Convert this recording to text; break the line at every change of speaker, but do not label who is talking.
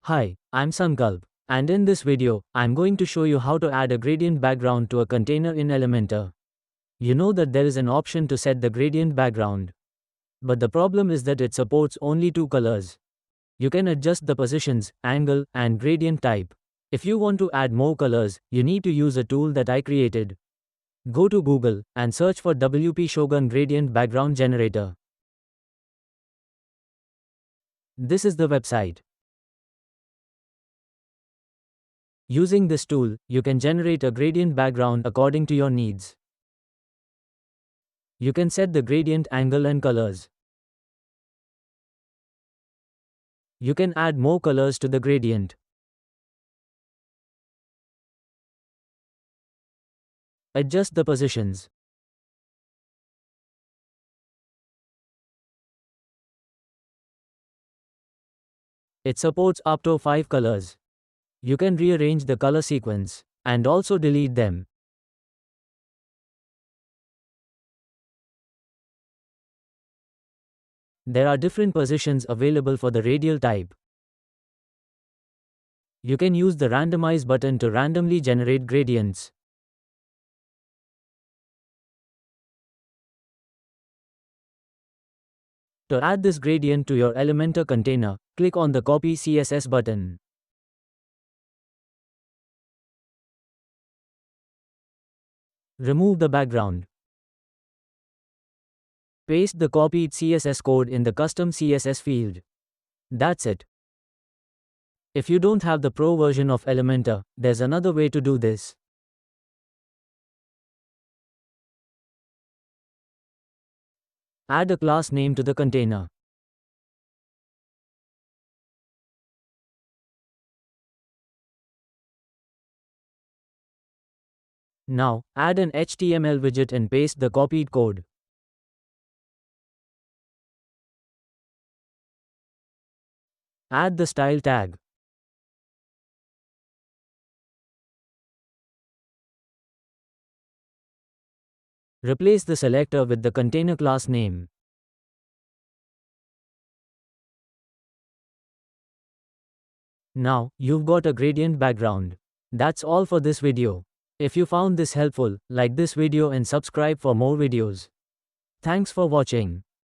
Hi, I'm Sankalp, and in this video, I'm going to show you how to add a gradient background to a container in Elementor. You know that there is an option to set the gradient background. But the problem is that it supports only two colors. You can adjust the positions, angle, and gradient type. If you want to add more colors, you need to use a tool that I created. Go to Google and search for WP Shogun Gradient Background Generator. This is the website. Using this tool, you can generate a gradient background according to your needs. You can set the gradient angle and colors. You can add more colors to the gradient. Adjust the positions. It supports up to 5 colors. You can rearrange the color sequence and also delete them. There are different positions available for the radial type. You can use the randomize button to randomly generate gradients. To add this gradient to your Elementor container, click on the Copy CSS button. Remove the background. Paste the copied CSS code in the custom CSS field. That's it. If you don't have the Pro version of Elementor, there's another way to do this. Add a class name to the container. Now, add an HTML widget and paste the copied code. Add the style tag. Replace the selector with the container class name. Now, you've got a gradient background. That's all for this video. If you found this helpful, like this video and subscribe for more videos. Thanks for watching.